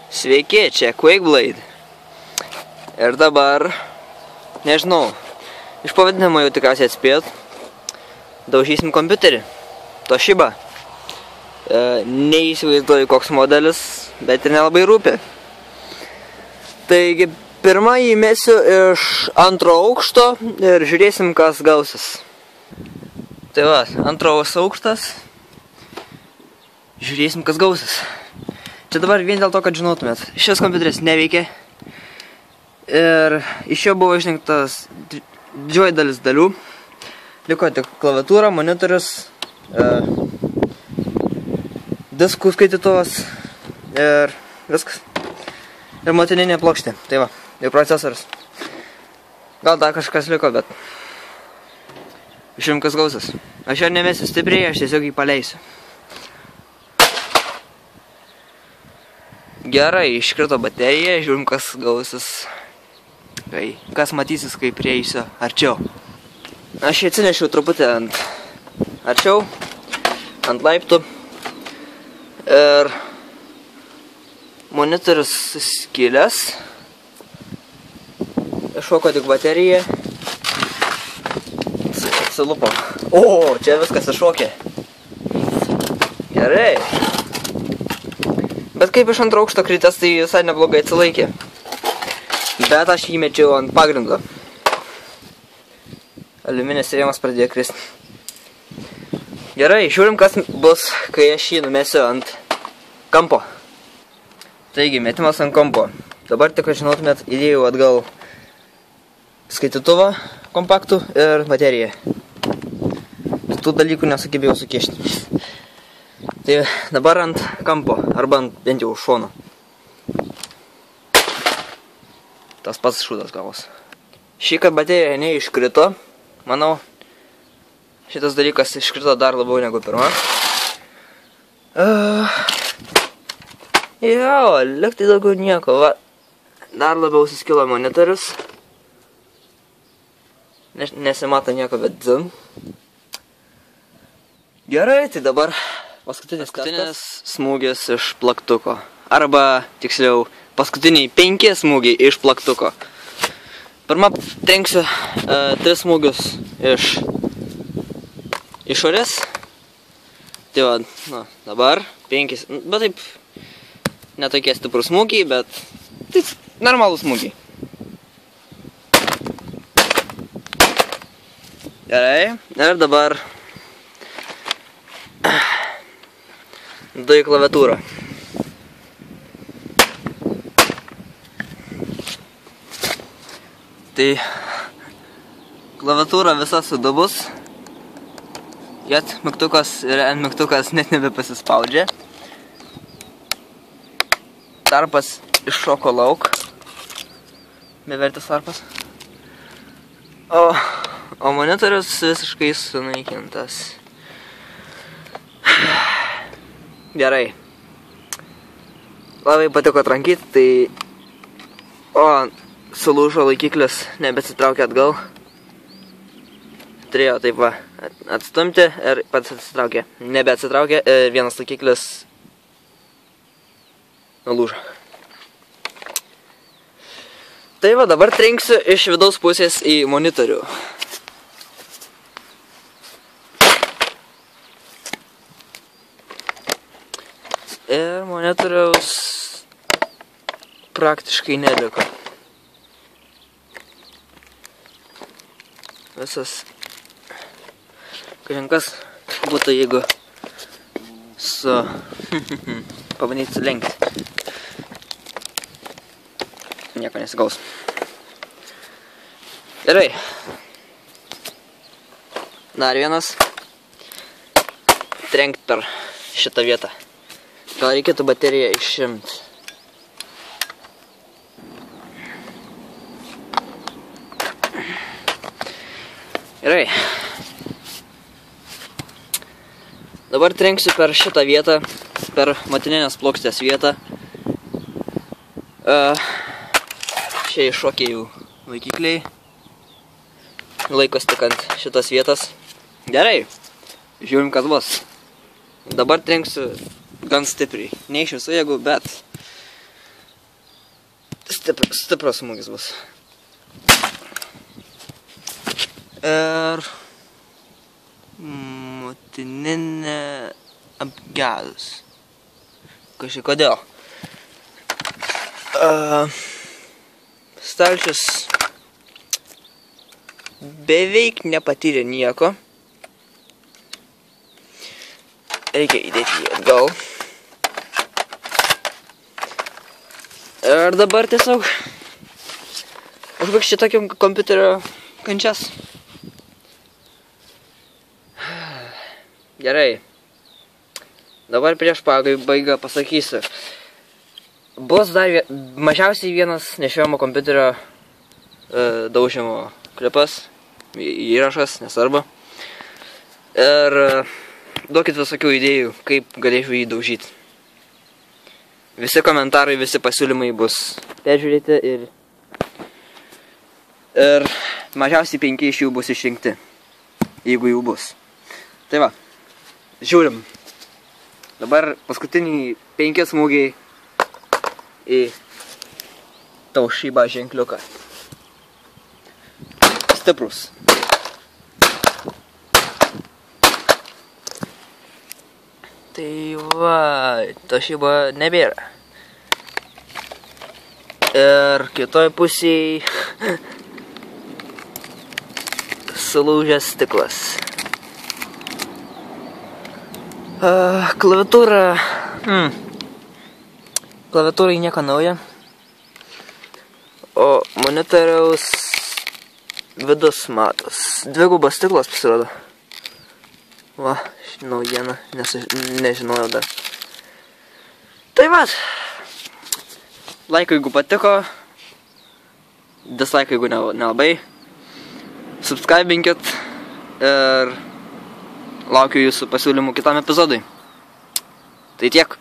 Sveiki, čia Quakeblade. Ir dabar, nežinau, iš pavadinimo jau tikriausiai atspėjot, daužysim kompiuterį. Toshiba. Neįsivaizduoju koks modelis, bet ir nelabai rūpi. Taigi, pirmą įmesiu iš antro aukšto ir žiūrėsim, kas gausis. Tai va, antros aukštas. Žiūrėsim, kas gausis. Čia dabar vien dėl to, kad žinotumėt, šis kompiuteris neveikia. Ir iš jo buvo išrinktas didžioji dalis dalių. Liko tik klaviatūra, monitorius, diskų skaitytuvas ir viskas. Ir motininė plokštė. Tai va, ir procesorius. Gal dar kažkas liko, bet žiūrim, kas gausis. Aš jo nemesiu stipriai, aš tiesiog jį paleisiu. Gerai, iškrito baterija, žiūrim, kas gausis. Kas matysis, kai prieisiu arčiau. Aš jį atsinešiau truputį arčiau, ant laiptų. Ir monitorius skilęs. Iššoko tik baterija. Apsilupo. O, čia viskas iššokė. Gerai. Bet kaip iš antro aukšto kritęs, tai visai neblogai atsilaikė. Bet aš jį mečiau ant pagrindo. Aliuminės rėmas pradėjo kristi. Gerai, žiūrim, kas bus, kai aš jį numesiu ant kampo. Taigi, metimas ant kampo. Dabar tik, kad žinotumėt, įdėjau atgal skaitytuvą, kompaktų ir bateriją. Tų dalykų nesugebėjau sukišti. Tai dabar ant kampo, arba ant bent jau šono. Tas pats šūdas gavos. Šį, kad baterija neiškrito, manau, šitas dalykas iškrito dar labiau negu pirma. Jo, liktai daugiau nieko, va. Dar labiau suskilo monitorius. Nesimato nieko, bet dzin. Gerai, tai dabar paskutinis smūgis iš plaktuko. Arba, tiksliau, paskutiniai 5 smūgiai iš plaktuko. Pirmą trenksiu 3 smūgius iš išorės. Tai va, na, dabar 5, bet taip, netokie stiprus smūgiai, bet taip, normalūs smūgiai. Gerai, ir dabar 2 į klaviatūrą. Tai klaviatūra visa sudubus. J mygtukas ir N mygtukas net nebepasispaudžia. Tarpas iššoko lauk. Bevertis tarpas. O monitorius visiškai sunaikintas. Gerai. Labai patiko trankyti, tai... sulūžo laikiklis, nebesitraukė atgal. Turėjo taip va atstumti ir pats atsitraukė. Nebeatsitraukė, vienas laikiklis nulūžo. Tai va, dabar trenksiu iš vidaus pusės į monitorių. Ir monitoriaus praktiškai neliko. Visas kažkas būtų, jeigu pabandyti sulenkti. Nieko nesigaus. Gerai. Dar vienas. Trenkt per šitą vietą. Gal reikėtų bateriją išimti. Gerai. Dabar trenksiu per šitą vietą, per motininės plokštės vietą. Čia iššokė jų laikikliai. Laikos tik ant šitos vietos. Gerai. Žiūrim, kas bus. Dabar trenksiu gan stipriai. Ne iš visų jėgų, bet Stiprus smūgis bus. Ir motininė apgedus. Kažkai kodėl. Stalčius beveik nepatyrė nieko. Reikia įdėti jį atgal. Ir dabar tiesiog užbaigsiu tokio kompiuterio kančias. Gerai. Dabar prieš pabaigą pasakysiu. Bus dar mažiausiai vienas nešiojamo kompiuterio daužymo klipas, įrašas, nesvarbu. Ir duokit visokių idėjų, kaip galėčiau jį daužyti. Visi komentarai, visi pasiūlymai bus peržiūrėti ir mažiausiai 5 iš jų bus išrinkti, jeigu jų bus. Tai va, žiūrim. Dabar paskutiniai 5 smūgiai į Toshiba ženkliuką. Stiprus. Tai va, Toshiba nebėra. Ir kitoj pusėj sulūžęs stiklas. Klaviatūra. Klaviatūrai nieko nauja. O monitoriaus vidus matos. Dvigubas stiklas pasirodo. Va, naujiena, nežinojau dar. Tai va. Like, jeigu patiko. Dislike, jeigu nelabai. Subscribinkit. Ir laukiu jūsų pasiūlymų kitam epizodui. Tai tiek.